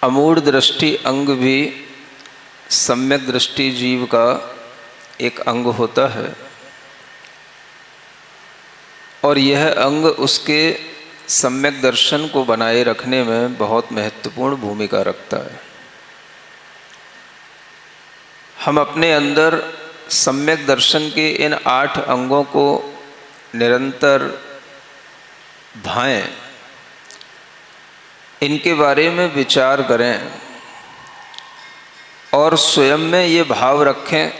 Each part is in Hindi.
अमूढ़ दृष्टि अंग भी सम्यक दृष्टि जीव का एक अंग होता है और यह अंग उसके सम्यक दर्शन को बनाए रखने में बहुत महत्वपूर्ण भूमिका रखता है। हम अपने अंदर सम्यक दर्शन के इन 8 अंगों को निरंतर भाएं, इनके बारे में विचार करें और स्वयं में ये भाव रखें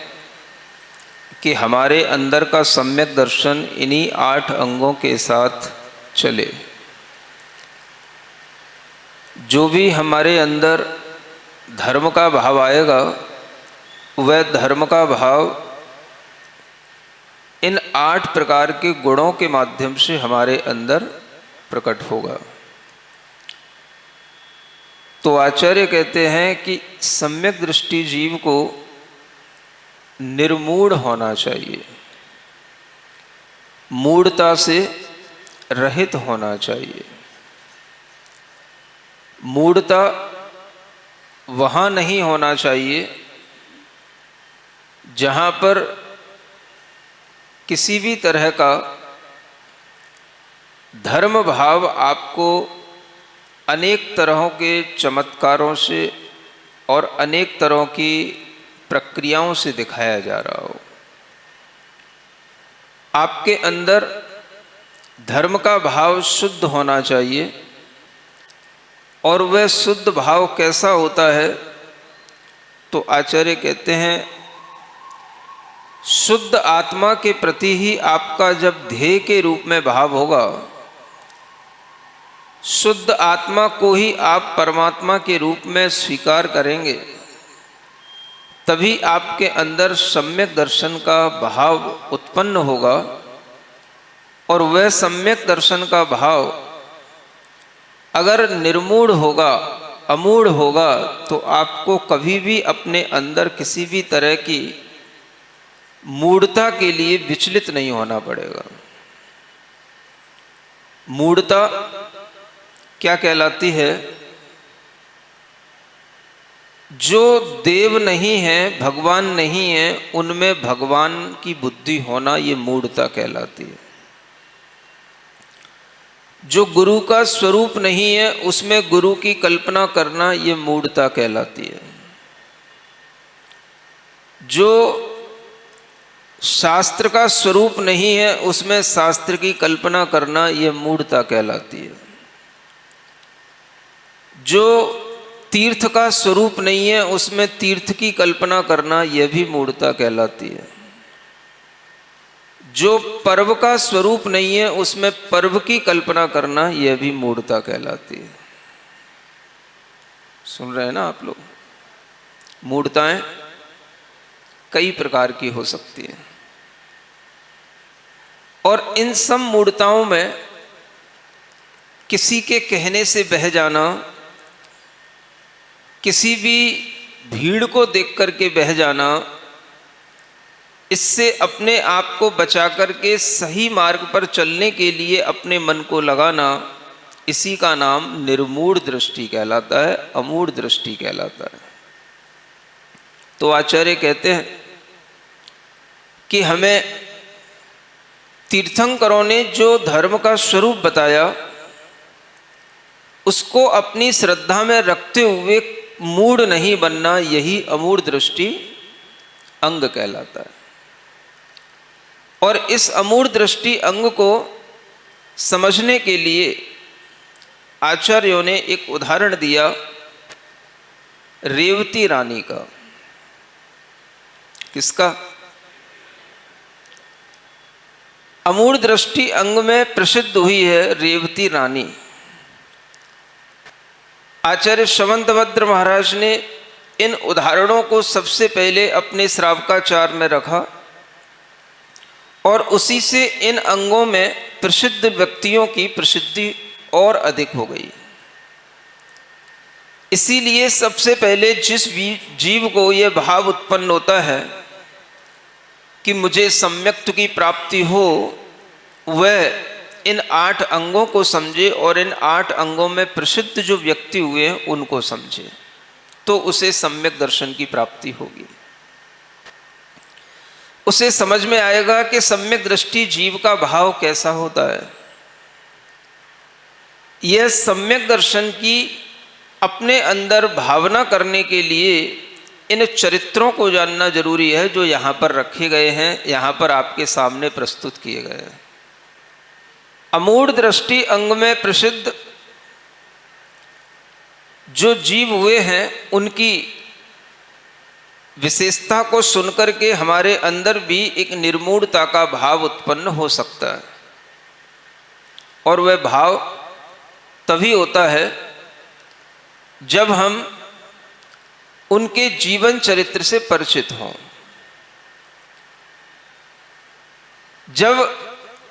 कि हमारे अंदर का सम्यक दर्शन इन्हीं 8 अंगों के साथ चले। जो भी हमारे अंदर धर्म का भाव आएगा वह धर्म का भाव इन 8 प्रकार के गुणों के माध्यम से हमारे अंदर प्रकट होगा। तो आचार्य कहते हैं कि सम्यक दृष्टि जीव को निर्मूढ़ होना चाहिए, मूढ़ता से रहित होना चाहिए। मूढ़ता वहाँ नहीं होना चाहिए जहाँ पर किसी भी तरह का धर्म भाव आपको अनेक तरहों के चमत्कारों से और अनेक तरह की प्रक्रियाओं से दिखाया जा रहा हो। आपके अंदर धर्म का भाव शुद्ध होना चाहिए और वह शुद्ध भाव कैसा होता है तो आचार्य कहते हैं शुद्ध आत्मा के प्रति ही आपका जब ध्येय के रूप में भाव होगा, शुद्ध आत्मा को ही आप परमात्मा के रूप में स्वीकार करेंगे, तभी आपके अंदर सम्यक दर्शन का भाव उत्पन्न होगा और वह सम्यक दर्शन का भाव अगर निर्मूढ़ होगा, अमूढ़ होगा तो आपको कभी भी अपने अंदर किसी भी तरह की मूढ़ता के लिए विचलित नहीं होना पड़ेगा। मूढ़ता क्या कहलाती है? जो देव नहीं है, भगवान नहीं है, उनमें भगवान की बुद्धि होना, ये मूढ़ता कहलाती है। जो गुरु का स्वरूप नहीं है उसमें गुरु की कल्पना करना, ये मूढ़ता कहलाती है। जो शास्त्र का स्वरूप नहीं है उसमें शास्त्र की कल्पना करना, ये मूढ़ता कहलाती है। जो तीर्थ का स्वरूप नहीं है उसमें तीर्थ की कल्पना करना, यह भी मूढ़ता कहलाती है। जो पर्व का स्वरूप नहीं है उसमें पर्व की कल्पना करना, यह भी मूढ़ता कहलाती है। सुन रहे हैं ना आप लोग? मूढ़ताएं कई प्रकार की हो सकती हैं और इन सब मूढ़ताओं में किसी के कहने से बह जाना, किसी भी भीड़ को देख करके बह जाना, इससे अपने आप को बचा करके सही मार्ग पर चलने के लिए अपने मन को लगाना, इसी का नाम निर्मूढ़ दृष्टि कहलाता है, अमूढ़ दृष्टि कहलाता है। तो आचार्य कहते हैं कि हमें तीर्थंकरों ने जो धर्म का स्वरूप बताया उसको अपनी श्रद्धा में रखते हुए मूढ़ नहीं बनना, यही अमूढ़ दृष्टि अंग कहलाता है। और इस अमूढ़ दृष्टि अंग को समझने के लिए आचार्यों ने एक उदाहरण दिया रेवती रानी का। किसका? अमूढ़ दृष्टि अंग में प्रसिद्ध हुई है रेवती रानी। आचार्य शमंतभद्र महाराज ने इन उदाहरणों को सबसे पहले अपने श्रावकाचार में रखा और उसी से इन अंगों में प्रसिद्ध व्यक्तियों की प्रसिद्धि और अधिक हो गई। इसीलिए सबसे पहले जिस जीव को यह भाव उत्पन्न होता है कि मुझे सम्यक्त की प्राप्ति हो, वह इन 8 अंगों को समझे और इन 8 अंगों में प्रसिद्ध जो व्यक्ति हुए हैं उनको समझे, तो उसे सम्यक दर्शन की प्राप्ति होगी। उसे समझ में आएगा कि सम्यक दृष्टि जीव का भाव कैसा होता है। यह सम्यक दर्शन की अपने अंदर भावना करने के लिए इन चरित्रों को जानना जरूरी है जो यहाँ पर रखे गए हैं, यहाँ पर आपके सामने प्रस्तुत किए गए हैं। अमूढ़ दृष्टि अंग में प्रसिद्ध जो जीव हुए हैं उनकी विशेषता को सुनकर के हमारे अंदर भी एक निर्मूढ़ता का भाव उत्पन्न हो सकता है, और वह भाव तभी होता है जब हम उनके जीवन चरित्र से परिचित हों। जब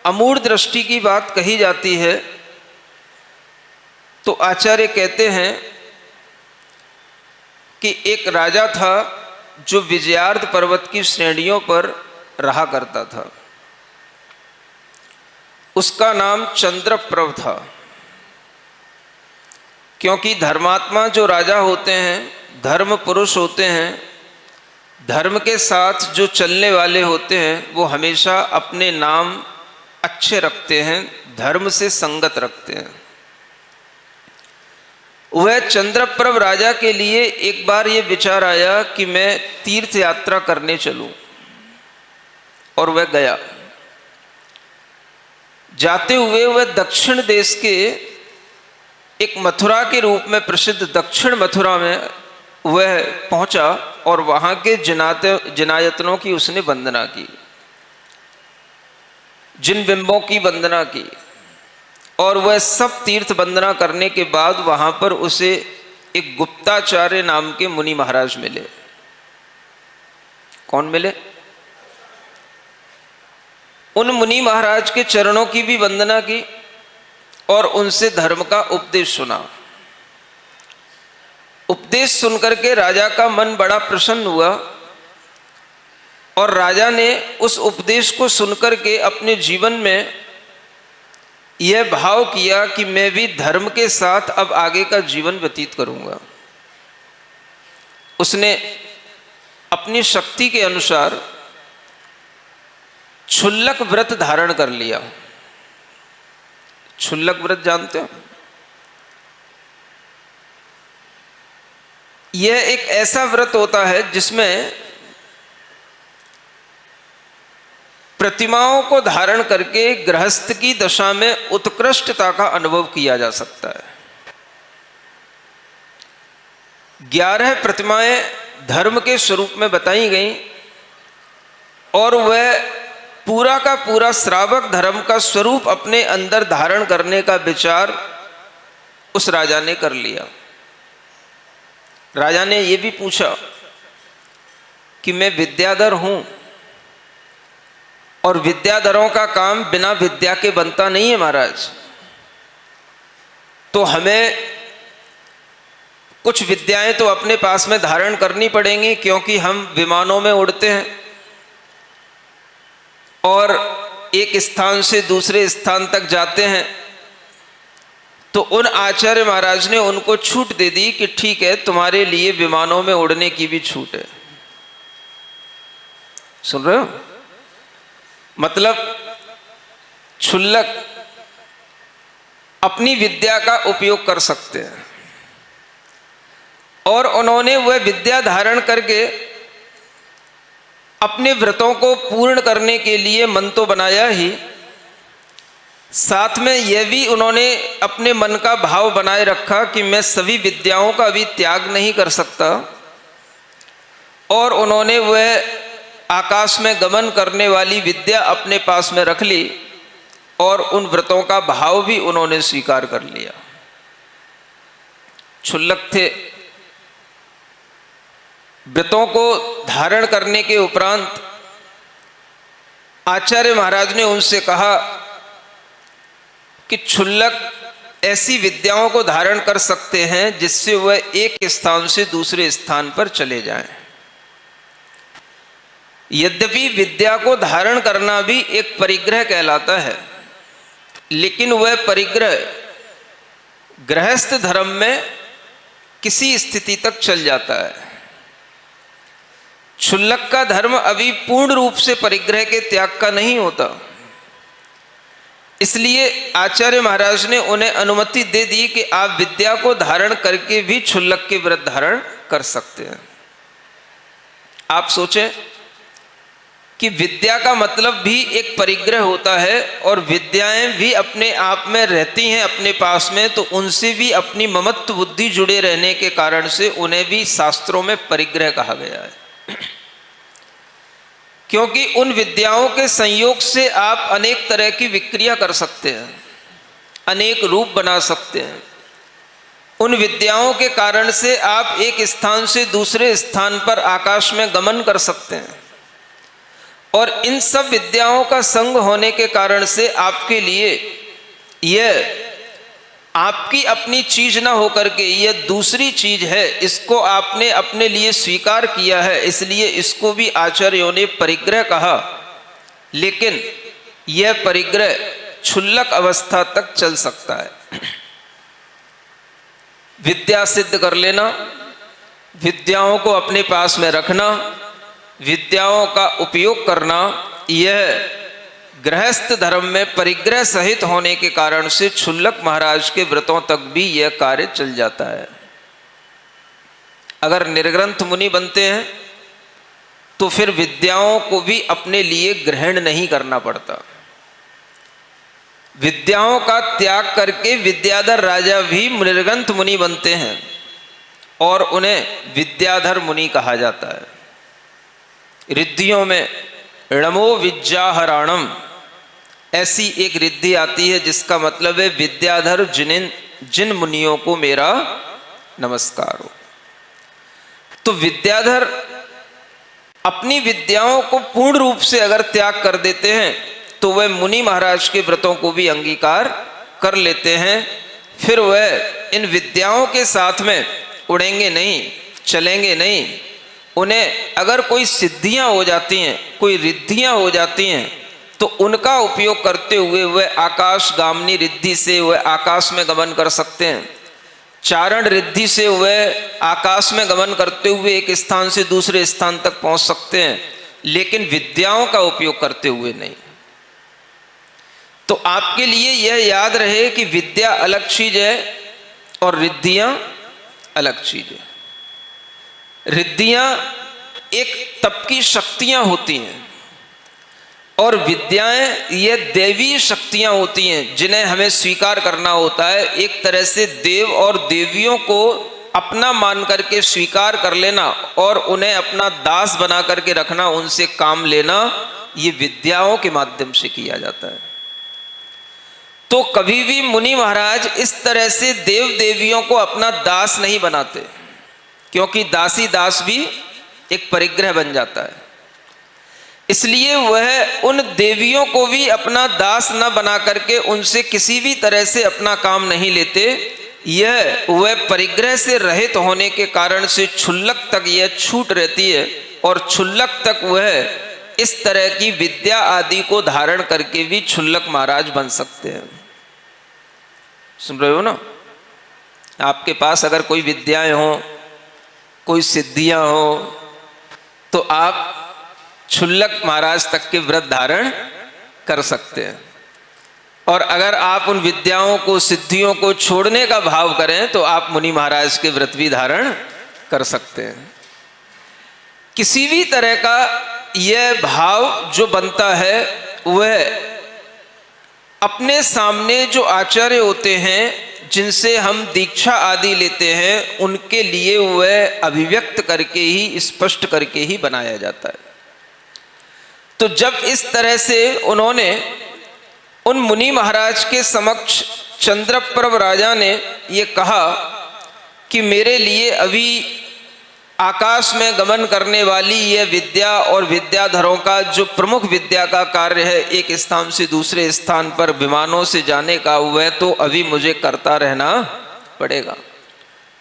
अमूढ़ दृष्टि की बात कही जाती है तो आचार्य कहते हैं कि एक राजा था जो विजयार्ध पर्वत की श्रेणियों पर रहा करता था। उसका नाम चंद्रप्रभ था, क्योंकि धर्मात्मा जो राजा होते हैं, धर्म पुरुष होते हैं, धर्म के साथ जो चलने वाले होते हैं वो हमेशा अपने नाम अच्छे रखते हैं, धर्म से संगत रखते हैं। वह चंद्रप्रभ राजा के लिए एक बार ये विचार आया कि मैं तीर्थ यात्रा करने चलूं, और वह गया। जाते हुए वह दक्षिण देश के एक मथुरा के रूप में प्रसिद्ध दक्षिण मथुरा में वह पहुंचा, और वहां के जिनायतनों की उसने वंदना की, जिन बिंबों की वंदना की। और वह सब तीर्थ वंदना करने के बाद वहां पर उसे एक गुप्ताचार्य नाम के मुनि महाराज मिले। कौन मिले? उन मुनि महाराज के चरणों की भी वंदना की और उनसे धर्म का उपदेश सुना। उपदेश सुनकर के राजा का मन बड़ा प्रसन्न हुआ, और राजा ने उस उपदेश को सुनकर के अपने जीवन में यह भाव किया कि मैं भी धर्म के साथ अब आगे का जीवन व्यतीत करूंगा। उसने अपनी शक्ति के अनुसार क्षुल्लक व्रत धारण कर लिया। क्षुल्लक व्रत जानते हो? यह एक ऐसा व्रत होता है जिसमें प्रतिमाओं को धारण करके गृहस्थ की दशा में उत्कृष्टता का अनुभव किया जा सकता है। 11 प्रतिमाएं धर्म के स्वरूप में बताई गई, और वह पूरा का पूरा श्रावक धर्म का स्वरूप अपने अंदर धारण करने का विचार उस राजा ने कर लिया। राजा ने यह भी पूछा कि मैं विद्याधर हूं, और विद्याधरों का काम बिना विद्या के बनता नहीं है महाराज, तो हमें कुछ विद्याएं तो अपने पास में धारण करनी पड़ेंगी, क्योंकि हम विमानों में उड़ते हैं और एक स्थान से दूसरे स्थान तक जाते हैं। तो उन आचार्य महाराज ने उनको छूट दे दी कि ठीक है, तुम्हारे लिए विमानों में उड़ने की भी छूट है। सुन रहे हो? मतलब क्षुल्लक अपनी विद्या का उपयोग कर सकते हैं, और उन्होंने वह विद्या धारण करके अपने व्रतों को पूर्ण करने के लिए मन तो बनाया ही, साथ में यह भी उन्होंने अपने मन का भाव बनाए रखा कि मैं सभी विद्याओं का भी त्याग नहीं कर सकता, और उन्होंने वह आकाश में गमन करने वाली विद्या अपने पास में रख ली, और उन व्रतों का भाव भी उन्होंने स्वीकार कर लिया। क्षुल्लक थे। व्रतों को धारण करने के उपरांत आचार्य महाराज ने उनसे कहा कि क्षुल्लक ऐसी विद्याओं को धारण कर सकते हैं जिससे वह एक स्थान से दूसरे स्थान पर चले जाएं। यद्यपि विद्या को धारण करना भी एक परिग्रह कहलाता है, लेकिन वह परिग्रह गृहस्थ धर्म में किसी स्थिति तक चल जाता है। क्षुल्लक का धर्म अभी पूर्ण रूप से परिग्रह के त्याग का नहीं होता, इसलिए आचार्य महाराज ने उन्हें अनुमति दे दी कि आप विद्या को धारण करके भी क्षुल्लक के व्रत धारण कर सकते हैं। आप सोचें कि विद्या का मतलब भी एक परिग्रह होता है, और विद्याएं भी अपने आप में रहती हैं अपने पास में, तो उनसे भी अपनी ममत्व बुद्धि जुड़े रहने के कारण से उन्हें भी शास्त्रों में परिग्रह कहा गया है। क्योंकि उन विद्याओं के संयोग से आप अनेक तरह की विक्रिया कर सकते हैं, अनेक रूप बना सकते हैं। उन विद्याओं के कारण से आप एक स्थान से दूसरे स्थान पर आकाश में गमन कर सकते हैं, और इन सब विद्याओं का संग होने के कारण से आपके लिए यह आपकी अपनी चीज ना होकर के यह दूसरी चीज है, इसको आपने अपने लिए स्वीकार किया है, इसलिए इसको भी आचार्यों ने परिग्रह कहा। लेकिन यह परिग्रह क्षुल्लक अवस्था तक चल सकता है। विद्या सिद्ध कर लेना, विद्याओं को अपने पास में रखना, विद्याओं का उपयोग करना, यह गृहस्थ धर्म में परिग्रह सहित होने के कारण से क्षुल्लक महाराज के व्रतों तक भी यह कार्य चल जाता है। अगर निर्ग्रंथ मुनि बनते हैं तो फिर विद्याओं को भी अपने लिए ग्रहण नहीं करना पड़ता। विद्याओं का त्याग करके विद्याधर राजा भी निर्ग्रंथ मुनि बनते हैं, और उन्हें विद्याधर मुनि कहा जाता है। रिद्धियों में णमो विद्याहराणम ऐसी एक रिद्धि आती है जिसका मतलब है विद्याधर जिन मुनियों को मेरा नमस्कार हो। तो विद्याधर अपनी विद्याओं को पूर्ण रूप से अगर त्याग कर देते हैं तो वह मुनि महाराज के व्रतों को भी अंगीकार कर लेते हैं। फिर वह इन विद्याओं के साथ में उड़ेंगे नहीं, चलेंगे नहीं। उन्हें अगर कोई सिद्धियां हो जाती हैं, कोई रिद्धियां हो जाती हैं, तो उनका उपयोग करते हुए वह आकाशगामिनी रिद्धि से वह आकाश में गमन कर सकते हैं। चारण रिद्धि से वह आकाश में गमन करते हुए एक स्थान से दूसरे स्थान तक पहुंच सकते हैं, लेकिन विद्याओं का उपयोग करते हुए नहीं। तो आपके लिए यह याद रहे कि विद्या अलग चीज है और रिद्धियां अलग चीज है। रिद्धियां एक तप की शक्तियां होती हैं, और विद्याएं ये देवी शक्तियां होती हैं जिन्हें हमें स्वीकार करना होता है। एक तरह से देव और देवियों को अपना मान करके स्वीकार कर लेना और उन्हें अपना दास बना करके रखना, उनसे काम लेना, ये विद्याओं के माध्यम से किया जाता है। तो कभी भी मुनि महाराज इस तरह से देव देवियों को अपना दास नहीं बनाते, क्योंकि दासी दास भी एक परिग्रह बन जाता है। इसलिए वह उन देवियों को भी अपना दास न बना करके उनसे किसी भी तरह से अपना काम नहीं लेते। यह वह परिग्रह से रहित होने के कारण से क्षुल्लक तक यह छूट रहती है, और क्षुल्लक तक वह इस तरह की विद्या आदि को धारण करके भी क्षुल्लक महाराज बन सकते हैं। सुन रहे हो ना? आपके पास अगर कोई विद्याएं हो, कोई सिद्धियां हो, तो आप क्षुल्लक महाराज तक के व्रत धारण कर सकते हैं। और अगर आप उन विद्याओं को, सिद्धियों को छोड़ने का भाव करें तो आप मुनि महाराज के व्रत भी धारण कर सकते हैं। किसी भी तरह का यह भाव जो बनता है वह अपने सामने जो आचार्य होते हैं, जिनसे हम दीक्षा आदि लेते हैं, उनके लिए वह अभिव्यक्त करके ही, स्पष्ट करके ही बनाया जाता है। तो जब इस तरह से उन्होंने उन मुनि महाराज के समक्ष चंद्रप्रभ राजा ने ये कहा कि मेरे लिए अभी आकाश में गमन करने वाली यह विद्या और विद्याधरों का जो प्रमुख विद्या का कार्य है, एक स्थान से दूसरे स्थान पर विमानों से जाने का, वह तो अभी मुझे करता रहना पड़ेगा,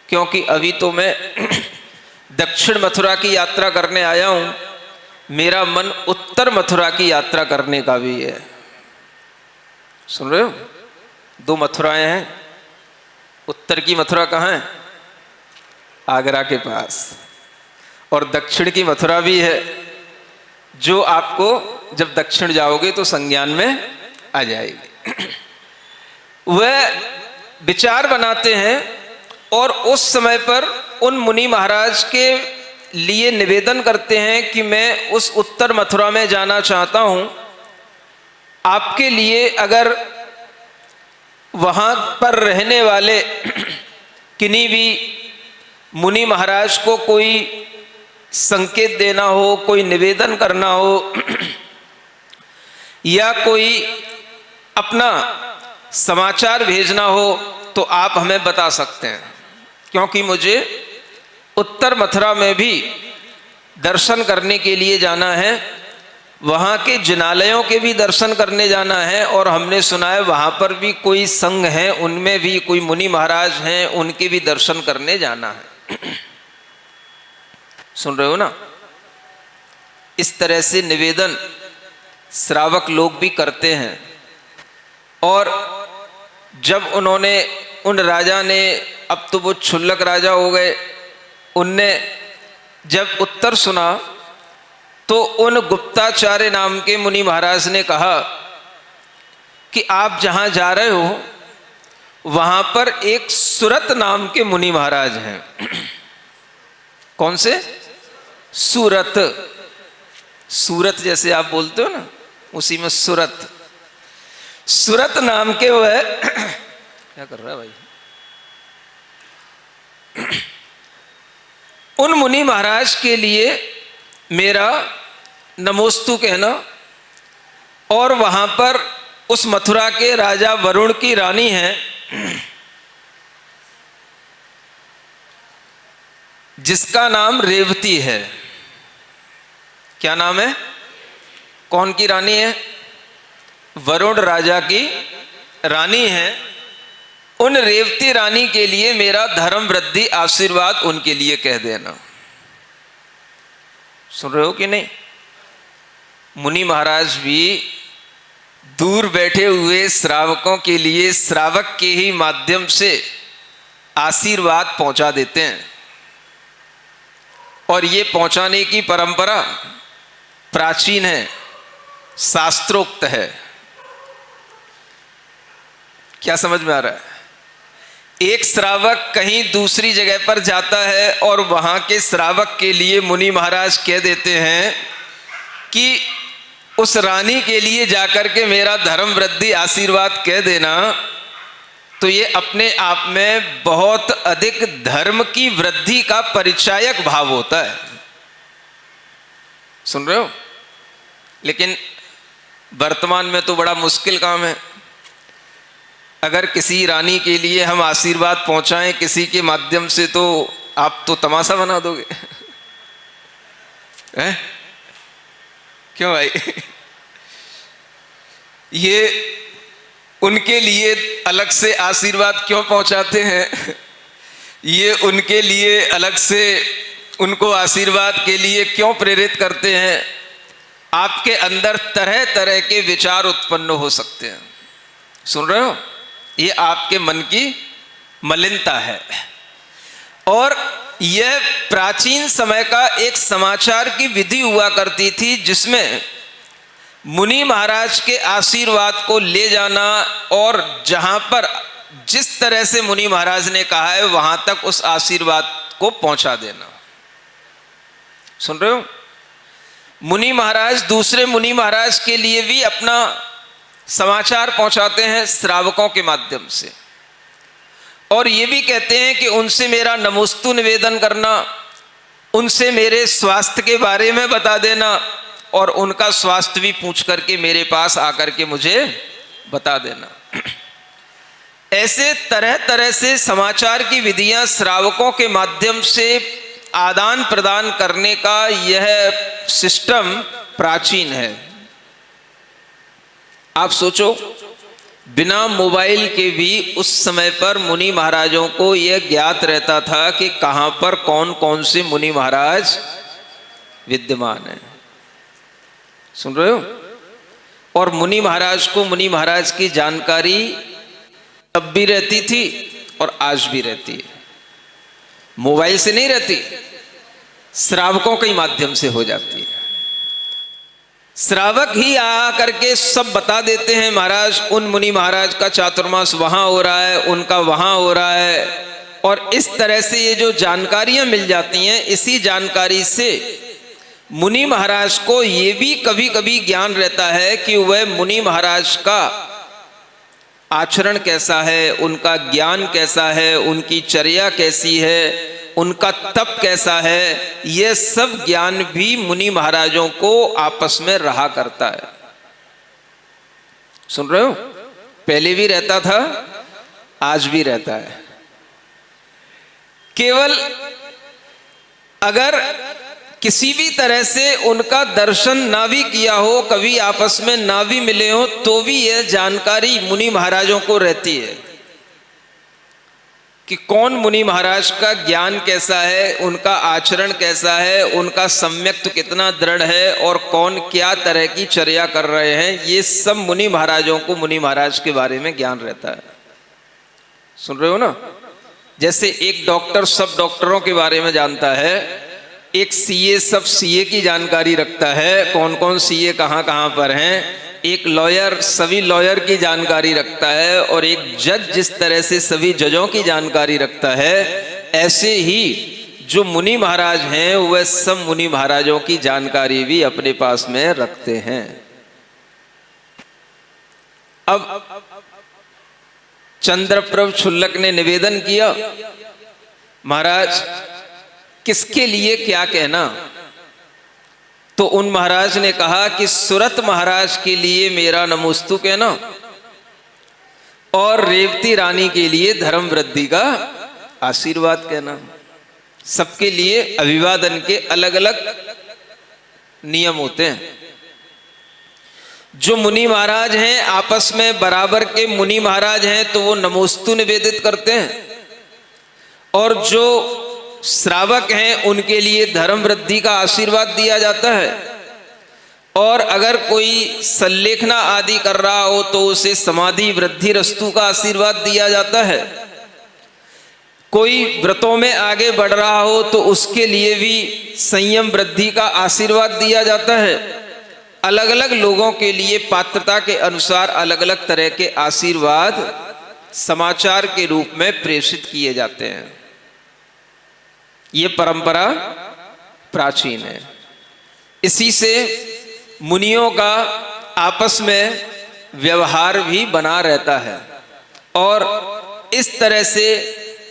क्योंकि अभी तो मैं दक्षिण मथुरा की यात्रा करने आया हूं। मेरा मन उत्तर मथुरा की यात्रा करने का भी है। सुन रहे हो? दो मथुराएं हैं। उत्तर की मथुरा कहाँ है? आगरा के पास। और दक्षिण की मथुरा भी है, जो आपको जब दक्षिण जाओगे तो संज्ञान में आ जाएगी। वह विचार बनाते हैं और उस समय पर उन मुनि महाराज के लिए निवेदन करते हैं कि मैं उस उत्तर मथुरा में जाना चाहता हूं। आपके लिए अगर वहां पर रहने वाले किन्हीं भी मुनि महाराज को कोई संकेत देना हो, कोई निवेदन करना हो, या कोई अपना समाचार भेजना हो, तो आप हमें बता सकते हैं, क्योंकि मुझे उत्तर मथुरा में भी दर्शन करने के लिए जाना है, वहाँ के जिनालयों के भी दर्शन करने जाना है, और हमने सुना है वहाँ पर भी कोई संघ है, उनमें भी कोई मुनि महाराज हैं, उनके भी दर्शन करने जाना है। सुन रहे हो ना? इस तरह से निवेदन श्रावक लोग भी करते हैं। और जब उन्होंने, उन राजा ने, अब तो वो क्षुल्लक राजा हो गए, उनने जब उत्तर सुना तो उन गुप्ताचार्य नाम के मुनि महाराज ने कहा कि आप जहां जा रहे हो वहां पर एक सुरत नाम के मुनि महाराज हैं। कौन से? सूरत। सूरत जैसे आप बोलते हो ना, उसी में सुरत। सुरत नाम के वह क्या कर रहा है भाई? उन मुनि महाराज के लिए मेरा नमोस्तु कहना, और वहां पर उस मथुरा के राजा वरुण की रानी है, जिसका नाम रेवती है। क्या नाम है? कौन की रानी है? वरुण राजा की रानी है। उन रेवती रानी के लिए मेरा धर्म वृद्धि आशीर्वाद उनके लिए कह देना। सुन रहे हो कि नहीं? मुनि महाराज भी दूर बैठे हुए श्रावकों के लिए श्रावक के ही माध्यम से आशीर्वाद पहुंचा देते हैं, और ये पहुंचाने की परंपरा प्राचीन है, शास्त्रोक्त है। क्या समझ में आ रहा है? एक श्रावक कहीं दूसरी जगह पर जाता है और वहां के श्रावक के लिए मुनि महाराज कह देते हैं कि उस रानी के लिए जाकर के मेरा धर्म वृद्धि आशीर्वाद कह देना, तो ये अपने आप में बहुत अधिक धर्म की वृद्धि का परिचायक भाव होता है। सुन रहे हो? लेकिन वर्तमान में तो बड़ा मुश्किल काम है। अगर किसी रानी के लिए हम आशीर्वाद पहुंचाएं किसी के माध्यम से, तो आप तो तमाशा बना दोगे। हैं? क्यों भाई? ये उनके लिए अलग से आशीर्वाद क्यों पहुंचाते हैं? ये उनके लिए अलग से उनको आशीर्वाद के लिए क्यों प्रेरित करते हैं? आपके अंदर तरह तरह के विचार उत्पन्न हो सकते हैं। सुन रहे हो? ये आपके मन की मलिनता है। और यह प्राचीन समय का एक समाचार की विधि हुआ करती थी, जिसमें मुनि महाराज के आशीर्वाद को ले जाना और जहां पर जिस तरह से मुनि महाराज ने कहा है वहां तक उस आशीर्वाद को पहुंचा देना। सुन रहे हो? मुनि महाराज दूसरे मुनि महाराज के लिए भी अपना समाचार पहुंचाते हैं श्रावकों के माध्यम से, और ये भी कहते हैं कि उनसे मेरा नमोस्तु निवेदन करना, उनसे मेरे स्वास्थ्य के बारे में बता देना, और उनका स्वास्थ्य भी पूछ करके मेरे पास आकर के मुझे बता देना। ऐसे तरह तरह से समाचार की विधियां श्रावकों के माध्यम से आदान प्रदान करने का यह सिस्टम प्राचीन है। आप सोचो, बिना मोबाइल के भी उस समय पर मुनि महाराजों को यह ज्ञात रहता था कि कहां पर कौन कौन से मुनि महाराज विद्यमान है। सुन रहे हो? और मुनि महाराज को मुनि महाराज की जानकारी तब भी रहती थी और आज भी रहती है। मोबाइल से नहीं रहती, श्रावकों के माध्यम से हो जाती है। श्रावक ही आ करके सब बता देते हैं, महाराज उन मुनि महाराज का चातुर्मास वहां हो रहा है, उनका वहां हो रहा है, और इस तरह से ये जो जानकारियां मिल जाती हैं, इसी जानकारी से मुनि महाराज को ये भी कभी कभी ज्ञान रहता है कि वह मुनि महाराज का आचरण कैसा है, उनका ज्ञान कैसा है, उनकी चर्या कैसी है, उनका तप कैसा है। यह सब ज्ञान भी मुनि महाराजों को आपस में रहा करता है। सुन रहे हो? पहले भी रहता था, आज भी रहता है। केवल अगर किसी भी तरह से उनका दर्शन ना भी किया हो, कभी आपस में ना भी मिले हो, तो भी यह जानकारी मुनि महाराजों को रहती है कि कौन मुनि महाराज का ज्ञान कैसा है, उनका आचरण कैसा है, उनका सम्यक्त कितना दृढ़ है, और कौन क्या तरह की चर्या कर रहे हैं। ये सब मुनि महाराजों को मुनि महाराज के बारे में ज्ञान रहता है। सुन रहे हो ना? जैसे एक डॉक्टर सब डॉक्टरों के बारे में जानता है, एक सीए सब सीए की जानकारी रखता है, कौन कौन सीए कहाँ कहाँ पर हैं, एक लॉयर सभी लॉयर की जानकारी रखता है, और एक जज जिस तरह से सभी जजों की जानकारी रखता है, ऐसे ही जो मुनि महाराज हैं वह सब मुनि महाराजों की जानकारी भी अपने पास में रखते हैं। अब चंद्रप्रभ क्षुल्लक ने निवेदन किया, महाराज किसके लिए क्या कहना? तो उन महाराज ने कहा कि सुरत महाराज के लिए मेरा नमोस्तु कहना, और रेवती रानी के लिए धर्म वृद्धि का आशीर्वाद कहना। सबके लिए अभिवादन के अलग अलग नियम होते हैं। जो मुनि महाराज हैं आपस में बराबर के मुनि महाराज हैं तो वो नमोस्तु निवेदित करते हैं, और जो श्रावक हैं उनके लिए धर्म वृद्धि का आशीर्वाद दिया जाता है, और अगर कोई संलेखना आदि कर रहा हो तो उसे समाधि वृद्धि रस्तु का आशीर्वाद दिया जाता है। कोई व्रतों में आगे बढ़ रहा हो तो उसके लिए भी संयम वृद्धि का आशीर्वाद दिया जाता है। अलग अलग लोगों के लिए पात्रता के अनुसार अलग अलग तरह के आशीर्वाद समाचार के रूप में प्रेषित किए जाते हैं। ये परंपरा प्राचीन है। इसी से मुनियों का आपस में व्यवहार भी बना रहता है, और इस तरह से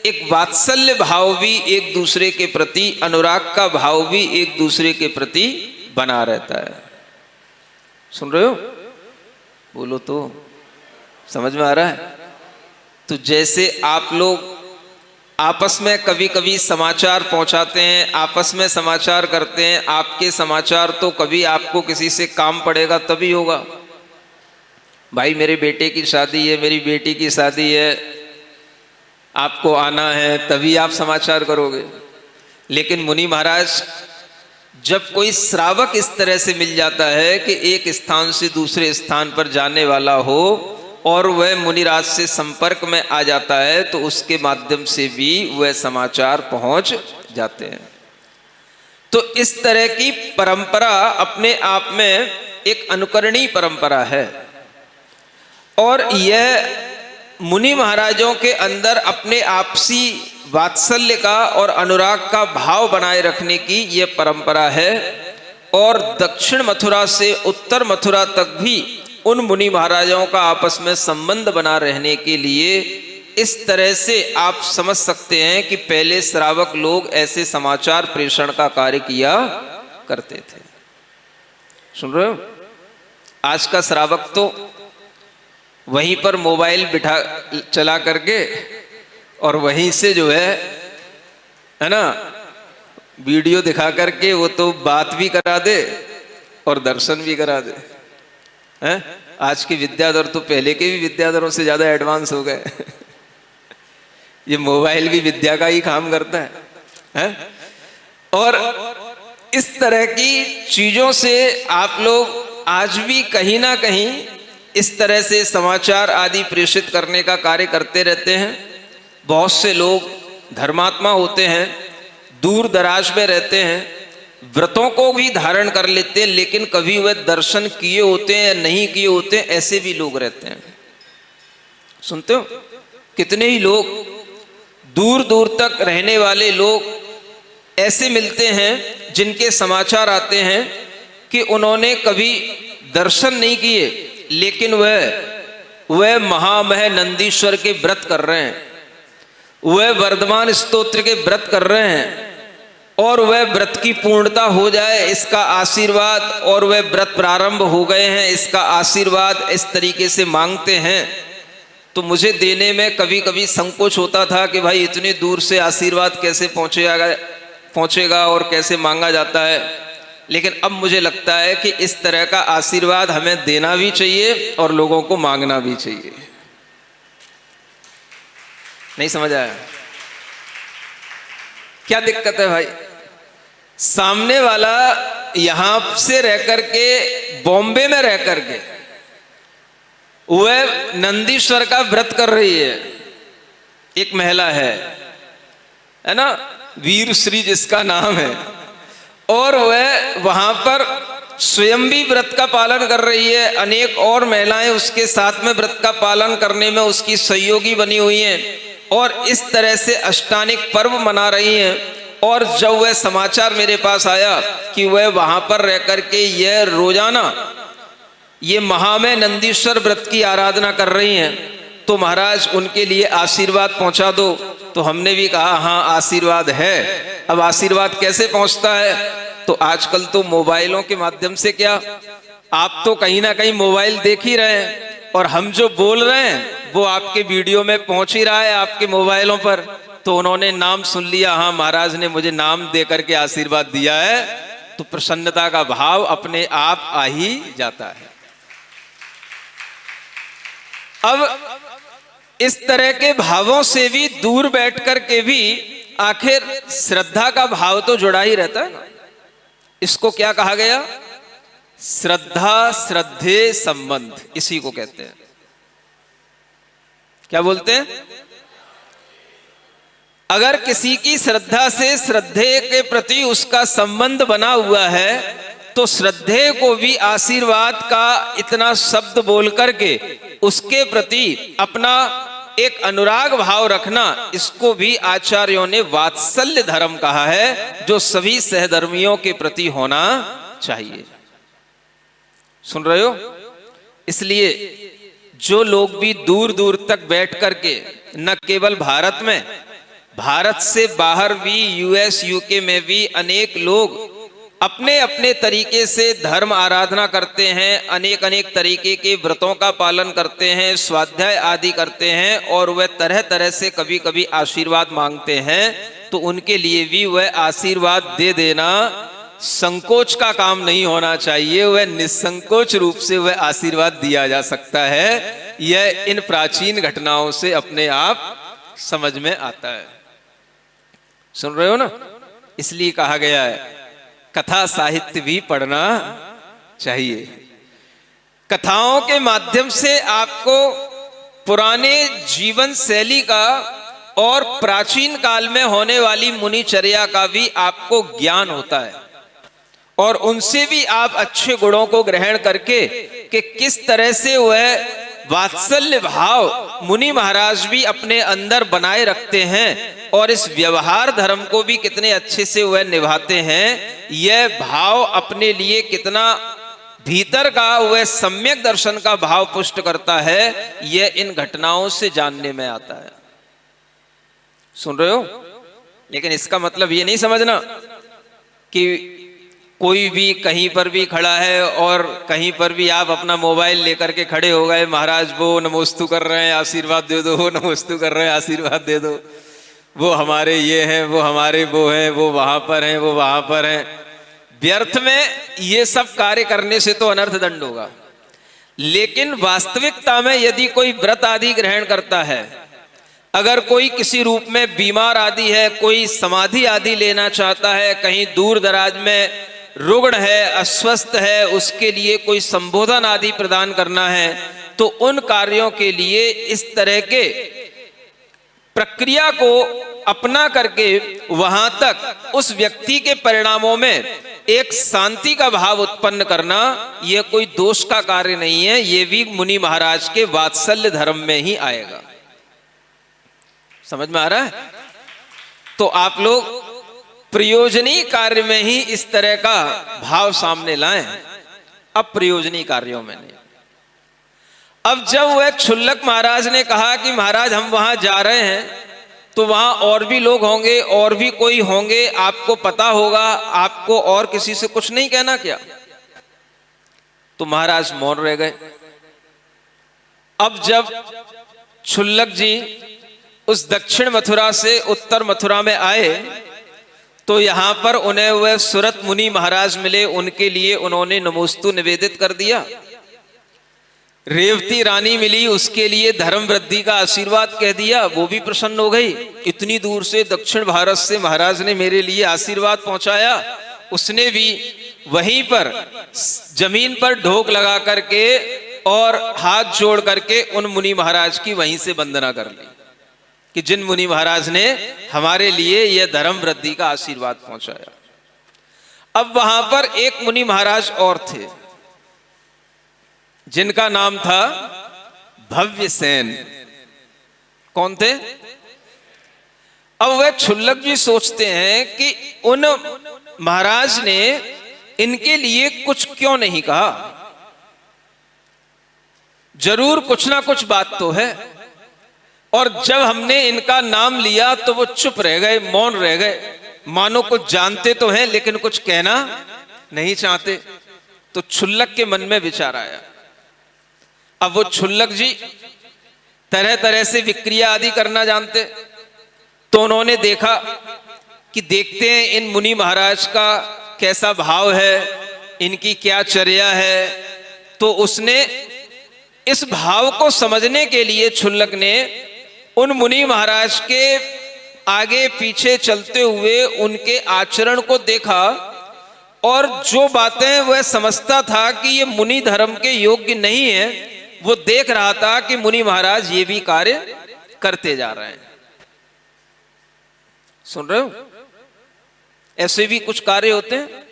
एक वात्सल्य भाव भी एक दूसरे के प्रति, अनुराग का भाव भी एक दूसरे के प्रति बना रहता है। सुन रहे हो? बोलो तो, समझ में आ रहा है? तो जैसे आप लोग आपस में कभी कभी समाचार पहुंचाते हैं, आपस में समाचार करते हैं, आपके समाचार तो कभी आपको किसी से काम पड़ेगा तभी होगा। भाई मेरे बेटे की शादी है, मेरी बेटी की शादी है, आपको आना है, तभी आप समाचार करोगे। लेकिन मुनि महाराज, जब कोई श्रावक इस तरह से मिल जाता है कि एक स्थान से दूसरे स्थान पर जाने वाला हो और वह मुनिराज से संपर्क में आ जाता है, तो उसके माध्यम से भी वह समाचार पहुंच जाते हैं। तो इस तरह की परंपरा अपने आप में एक अनुकरणीय परंपरा है, और यह मुनि महाराजों के अंदर अपने आपसी वात्सल्य का और अनुराग का भाव बनाए रखने की यह परंपरा है। और दक्षिण मथुरा से उत्तर मथुरा तक भी उन मुनि महाराजों का आपस में संबंध बना रहने के लिए इस तरह से आप समझ सकते हैं कि पहले श्रावक लोग ऐसे समाचार प्रेषण का कार्य किया करते थे। सुन रहे हो? आज का श्रावक तो वहीं पर मोबाइल बिठा चला करके और वहीं से जो है ना, वीडियो दिखा करके वो तो बात भी करा दे और दर्शन भी करा दे हैं? आज के विद्याधर तो पहले के भी विद्याधरों से ज्यादा एडवांस हो गए। ये मोबाइल भी विद्या का ही काम करता है? और इस तरह की चीजों से आप लोग आज भी कहीं ना कहीं इस तरह से समाचार आदि प्रेषित करने का कार्य करते रहते हैं। बहुत से लोग धर्मात्मा होते हैं, दूर दराज में रहते हैं, व्रतों को भी धारण कर लेते हैं, लेकिन कभी वह दर्शन किए होते हैं या नहीं किए होते हैं, ऐसे भी लोग रहते हैं। सुनते हो कितने ही लोग दूर दूर तक रहने वाले लोग ऐसे मिलते हैं जिनके समाचार आते हैं कि उन्होंने कभी दर्शन नहीं किए, लेकिन वह महामह नंदीश्वर के व्रत कर रहे हैं, वह वर्धमान स्तोत्र के व्रत कर रहे हैं, और वह व्रत की पूर्णता हो जाए इसका आशीर्वाद, और वह व्रत प्रारंभ हो गए हैं इसका आशीर्वाद इस तरीके से मांगते हैं। तो मुझे देने में कभी कभी संकोच होता था कि भाई इतनी दूर से आशीर्वाद कैसे पहुंचेगा और कैसे मांगा जाता है, लेकिन अब मुझे लगता है कि इस तरह का आशीर्वाद हमें देना भी चाहिए और लोगों को मांगना भी चाहिए। नहीं समझ आया? क्या दिक्कत है भाई? सामने वाला यहां से रह करके, बॉम्बे में रह करके वह नंदीश्वर का व्रत कर रही है। एक महिला है ना, वीर श्री जिसका नाम है, और वह वहां पर स्वयं भी व्रत का पालन कर रही है, अनेक और महिलाएं उसके साथ में व्रत का पालन करने में उसकी सहयोगी बनी हुई हैं, और इस तरह से अष्टानिक पर्व मना रही हैं। और जब वह समाचार मेरे पास आया कि वह वहां पर रह करके यह रोजाना ये महामय नंदीश्वर व्रत की आराधना कर रही हैं, तो महाराज उनके लिए आशीर्वाद पहुंचा दो। तो हमने भी कहा हाँ आशीर्वाद है। अब आशीर्वाद कैसे पहुंचता है? तो आजकल तो मोबाइलों के माध्यम से, क्या आप तो कहीं ना कहीं मोबाइल देख ही रहे हैं, और हम जो बोल रहे हैं वो आपके वीडियो में पहुंच ही रहा है आपके मोबाइलों पर। तो उन्होंने नाम सुन लिया, हाँ महाराज ने मुझे नाम दे करके आशीर्वाद दिया है, तो प्रसन्नता का भाव अपने आप आ ही जाता है। अब इस तरह के भावों से भी दूर बैठ कर के भी आखिर श्रद्धा का भाव तो जुड़ा ही रहता है ना। इसको क्या कहा गया? श्रद्धा श्रद्धे संबंध, इसी को कहते हैं। क्या बोलते हैं? अगर किसी की श्रद्धा से श्रद्धे के प्रति उसका संबंध बना हुआ है, तो श्रद्धे को भी आशीर्वाद का इतना शब्द बोल करके उसके प्रति अपना एक अनुराग भाव रखना, इसको भी आचार्यों ने वात्सल्य धर्म कहा है, जो सभी सहधर्मियों के प्रति होना चाहिए। सुन रहे हो? इसलिए जो लोग भी दूर दूर तक बैठ करके, न केवल भारत में, भारत से बाहर भी, यूएस यूके में भी अनेक लोग अपने अपने तरीके से धर्म आराधना करते हैं, अनेक अनेक तरीके के व्रतों का पालन करते हैं, स्वाध्याय आदि करते हैं, और वह तरह तरह से कभी कभी आशीर्वाद मांगते हैं। तो उनके लिए भी वह आशीर्वाद दे देना संकोच का काम नहीं होना चाहिए, वह निसंकोच रूप से वह आशीर्वाद दिया जा सकता है। यह इन प्राचीन घटनाओं से अपने आप समझ में आता है। सुन रहे हो ना? इसलिए कहा गया है कथा साहित्य भी पढ़ना चाहिए। कथाओं के माध्यम से आपको पुराने जीवन शैली का और प्राचीन काल में होने वाली मुनिचर्या का भी आपको ज्ञान होता है, और उनसे भी आप अच्छे गुणों को ग्रहण करके कि किस तरह से वह वात्सल्य भाव मुनि महाराज भी अपने अंदर बनाए रखते हैं, और इस व्यवहार धर्म को भी कितने अच्छे से वह निभाते हैं। यह भाव अपने लिए कितना भीतर का वह सम्यक दर्शन का भाव पुष्ट करता है, यह इन घटनाओं से जानने में आता है। सुन रहे हो? लेकिन इसका मतलब ये नहीं समझना कि कोई भी कहीं पर भी खड़ा है और कहीं पर भी आप अपना मोबाइल लेकर के खड़े हो गए, महाराज वो नमोस्तु कर रहे हैं आशीर्वाद दे दो, वो नमोस्तु कर रहे हैं आशीर्वाद दे दो, वो हमारे ये हैं, वो हमारे वो हैं, वो वहां पर हैं, वो वहां पर हैं। व्यर्थ में ये सब कार्य करने से तो अनर्थ दंड होगा। लेकिन वास्तविकता में यदि कोई व्रत आदि ग्रहण करता है, अगर कोई किसी रूप में बीमार आदि है, कोई समाधि आदि लेना चाहता है, कहीं दूर दराज में रुग्ण है, अस्वस्थ है, उसके लिए कोई संबोधन आदि प्रदान करना है, तो उन कार्यों के लिए इस तरह के प्रक्रिया को अपना करके वहां तक उस व्यक्ति के परिणामों में एक शांति का भाव उत्पन्न करना, यह कोई दोष का कार्य नहीं है। यह भी मुनि महाराज के वात्सल्य धर्म में ही आएगा। समझ में आ रहा है? तो आप लोग प्रयोजनीय कार्य में ही इस तरह का भाव सामने लाएं, अप्रयोजनीय कार्यों में नहीं। अब जब वह क्षुल्लक महाराज ने कहा कि महाराज हम वहां जा रहे हैं तो वहां और भी लोग होंगे, और भी कोई होंगे, आपको पता होगा, आपको और किसी से कुछ नहीं कहना क्या? तो महाराज मौन रह गए। अब जब क्षुल्लक जी उस दक्षिण मथुरा से उत्तर मथुरा में आए तो यहां पर उन्हें वह सुरत मुनि महाराज मिले। उनके लिए उन्होंने नमोस्तु निवेदित कर दिया। रेवती रानी मिली, उसके लिए धर्म वृद्धि का आशीर्वाद कह दिया, वो भी प्रसन्न हो गई। इतनी दूर से दक्षिण भारत से महाराज ने मेरे लिए आशीर्वाद पहुंचाया। उसने भी वहीं पर जमीन पर ढोक लगा करके और हाथ जोड़ करके उन मुनि महाराज की वहीं से वंदना कर ली कि जिन मुनि महाराज ने हमारे लिए यह धर्म वृद्धि का आशीर्वाद पहुंचाया। अब वहां पर एक मुनि महाराज और थे जिनका नाम था भव्यसेन। कौन थे? अब वह क्षुल्लक जी सोचते हैं कि उन महाराज ने इनके लिए कुछ क्यों नहीं कहा, जरूर कुछ ना कुछ बात तो है। और जब हमने इनका नाम लिया तो वो चुप रह गए, मौन रह गए, मानो कुछ जानते तो हैं लेकिन कुछ कहना नहीं चाहते। तो क्षुल्लक के मन में विचार आया। अब वो क्षुल्लक जी तरह तरह से विक्रिया आदि करना जानते, तो उन्होंने देखा कि देखते हैं इन मुनि महाराज का कैसा भाव है, इनकी क्या चर्या है। तो उसने इस भाव को समझने के लिए क्षुल्लक ने उन मुनि महाराज के आगे पीछे चलते हुए उनके आचरण को देखा, और जो बातें वह समझता था कि ये मुनि धर्म के योग्य नहीं है, वो देख रहा था कि मुनि महाराज ये भी कार्य करते जा रहे हैं। सुन रहे हो? ऐसे भी कुछ कार्य होते हैं।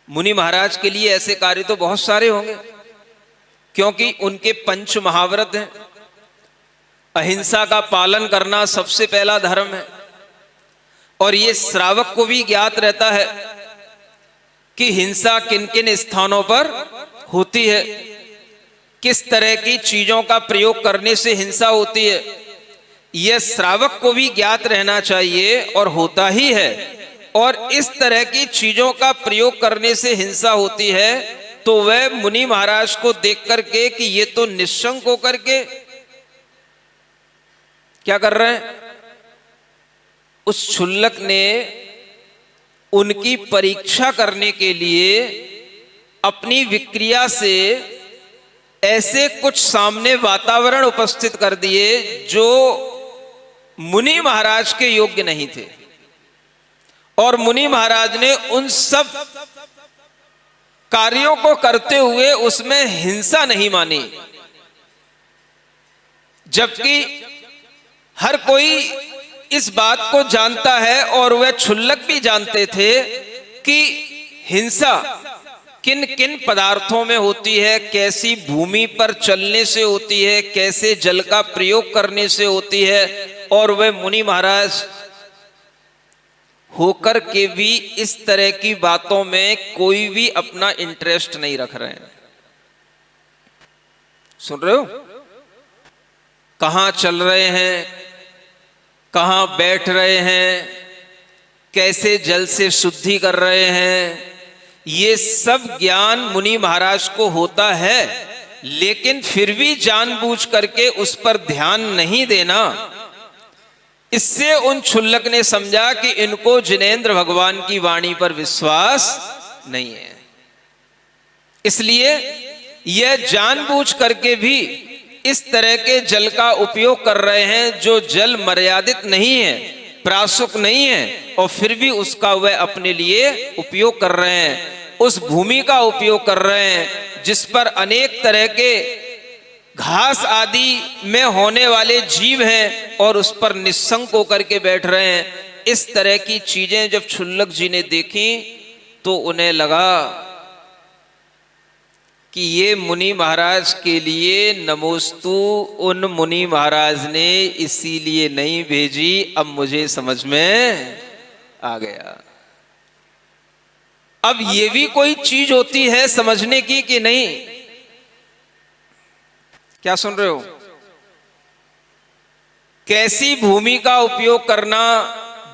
मुनि महाराज के लिए ऐसे कार्य तो बहुत सारे होंगे, क्योंकि उनके पंच महाव्रत हैं। अहिंसा का पालन करना सबसे पहला धर्म है, और ये श्रावक को भी ज्ञात रहता है कि हिंसा किन किन स्थानों पर होती है, किस तरह की चीजों का प्रयोग करने से हिंसा होती है। यह श्रावक को भी ज्ञात रहना चाहिए, और होता ही है। और इस तरह की चीजों का प्रयोग करने से हिंसा होती है, तो वह मुनि महाराज को देख करके कि ये तो निशंक होकर के क्या कर रहे हैं, उस क्षुल्लक ने उनकी परीक्षा करने के लिए अपनी विक्रिया से ऐसे कुछ सामने वातावरण उपस्थित कर दिए जो मुनि महाराज के योग्य नहीं थे। और मुनि महाराज ने उन सब कार्यों को करते हुए उसमें हिंसा नहीं मानी, जबकि हर कोई इस बात को जानता है, और वह क्षुल्लक भी जानते थे कि हिंसा किन किन पदार्थों में होती है, कैसी भूमि पर चलने से होती है, कैसे जल का प्रयोग करने से होती है। और वह मुनि महाराज होकर के भी इस तरह की बातों में कोई भी अपना इंटरेस्ट नहीं रख रहे हैं। सुन रहे हो? कहां चल रहे हैं, कहां बैठ रहे हैं, कैसे जल से शुद्धि कर रहे हैं, ये सब ज्ञान मुनि महाराज को होता है, लेकिन फिर भी जानबूझ करके उस पर ध्यान नहीं देना। इससे उन क्षुल्लक ने समझा कि इनको जिनेंद्र भगवान की वाणी पर विश्वास नहीं है, इसलिए यह जानबूझ करके भी इस तरह के जल का उपयोग कर रहे हैं जो जल मर्यादित नहीं है, प्रासुक नहीं है, और फिर भी उसका वह अपने लिए उपयोग कर रहे हैं। उस भूमि का उपयोग कर रहे हैं जिस पर अनेक तरह के घास आदि में होने वाले जीव हैं और उस पर निस्संक होकर के बैठ रहे हैं। इस तरह की चीजें जब क्षुल्लक जी ने देखी तो उन्हें लगा कि ये मुनि महाराज के लिए नमोस्तु उन मुनि महाराज ने इसीलिए नहीं भेजी। अब मुझे समझ में आ गया। अब ये भी कोई चीज होती है समझने की कि नहीं? क्या सुन रहे हो? कैसी भूमि का उपयोग करना,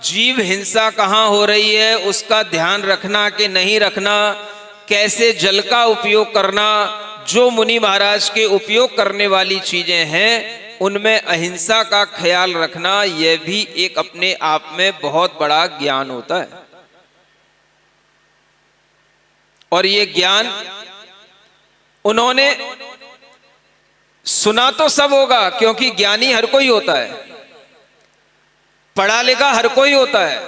जीव हिंसा कहां हो रही है उसका ध्यान रखना कि नहीं रखना, कैसे जल का उपयोग करना, जो मुनि महाराज के उपयोग करने वाली चीजें हैं उनमें अहिंसा का ख्याल रखना, यह भी एक अपने आप में बहुत बड़ा ज्ञान होता है। और ये ज्ञान उन्होंने सुना तो सब होगा, क्योंकि ज्ञानी हर कोई होता है, पढ़ा लिखा हर कोई होता है,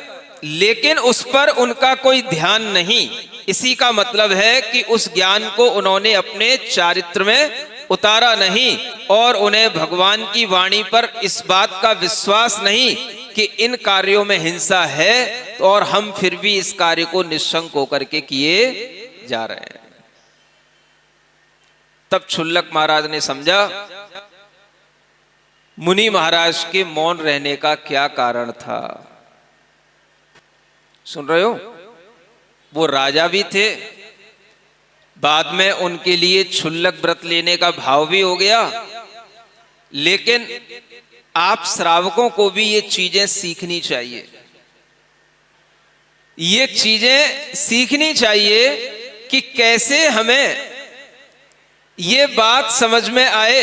लेकिन उस पर उनका कोई ध्यान नहीं। इसी का मतलब है कि उस ज्ञान को उन्होंने अपने चारित्र में उतारा नहीं और उन्हें भगवान की वाणी पर इस बात का विश्वास नहीं कि इन कार्यों में हिंसा है और हम फिर भी इस कार्य को निशंक होकर के किए जा रहे हैं। तब क्षुल्लक महाराज ने समझा मुनि महाराज के मौन रहने का क्या कारण था। सुन रहे हो? वो राजा भी थे, बाद में उनके लिए क्षुल्लक व्रत लेने का भाव भी हो गया, लेकिन आप श्रावकों को भी ये चीजें सीखनी चाहिए। ये चीजें सीखनी चाहिए कि कैसे हमें ये बात समझ में आए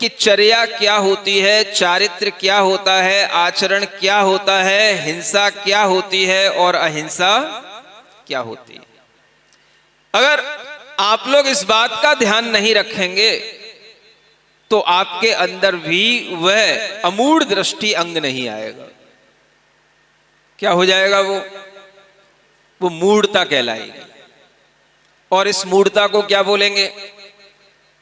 कि चर्या क्या होती है, चारित्र क्या होता है, आचरण क्या होता है, हिंसा क्या होती है और अहिंसा क्या होती है। अगर आप लोग इस बात का ध्यान नहीं रखेंगे तो आपके अंदर भी वह अमूढ़ दृष्टि अंग नहीं आएगा। क्या हो जाएगा? वो मूढ़ता कहलाएगी। और इस मूढ़ता को क्या बोलेंगे?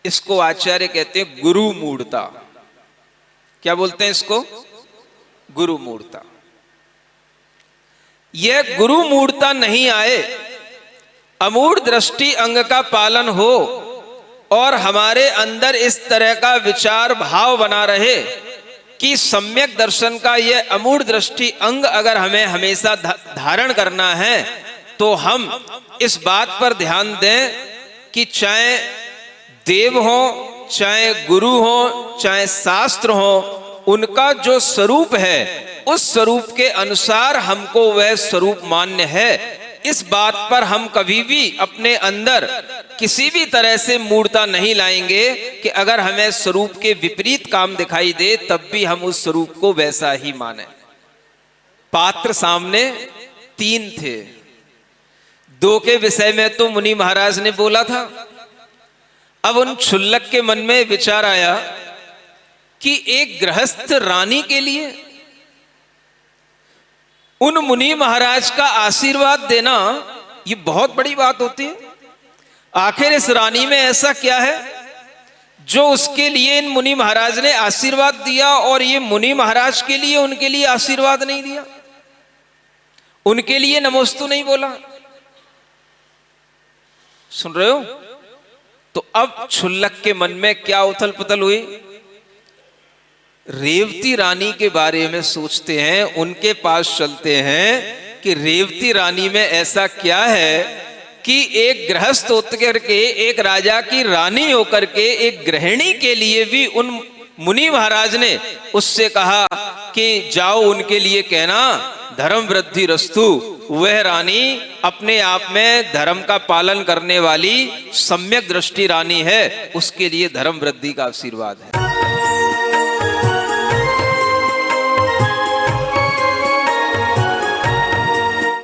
इसको आचार्य कहते हैं गुरु मूढ़ता। क्या बोलते हैं इसको? गुरु मूढ़ता। यह गुरु मूढ़ता नहीं आए, अमूढ़ दृष्टि अंग का पालन हो और हमारे अंदर इस तरह का विचार भाव बना रहे कि सम्यक दर्शन का यह अमूढ़ दृष्टि अंग अगर हमें हमेशा धारण करना है तो हम इस बात पर ध्यान दें कि चाहे देव हो, चाहे गुरु हो, चाहे शास्त्र हो, उनका जो स्वरूप है उस स्वरूप के अनुसार हमको वह स्वरूप मान्य है। इस बात पर हम कभी भी अपने अंदर किसी भी तरह से मूढ़ता नहीं लाएंगे कि अगर हमें स्वरूप के विपरीत काम दिखाई दे तब भी हम उस स्वरूप को वैसा ही माने। पात्र सामने 3 थे, 2 के विषय में तो मुनि महाराज ने बोला था। अब उन क्षुल्लक के मन में विचार आया कि एक गृहस्थ रानी के लिए उन मुनि महाराज का आशीर्वाद देना ये बहुत बड़ी बात होती है। आखिर इस रानी में ऐसा क्या है जो उसके लिए इन मुनि महाराज ने आशीर्वाद दिया और ये मुनि महाराज के लिए उनके लिए आशीर्वाद नहीं दिया, उनके लिए नमोस्तु नहीं बोला। सुन रहे हो? तो अब क्षुल्लक के मन में क्या उथल पुथल हुई? रेवती रानी के बारे में सोचते हैं, उनके पास चलते हैं कि रेवती रानी में ऐसा क्या है कि एक गृहस्थ होकर के, एक राजा की रानी होकर के, एक गृहिणी के लिए भी उन मुनि महाराज ने उससे कहा कि जाओ उनके लिए कहना धर्म वृद्धि रस्तु। वह रानी अपने आप में धर्म का पालन करने वाली सम्यक दृष्टि रानी है, उसके लिए धर्म वृद्धि का आशीर्वाद है।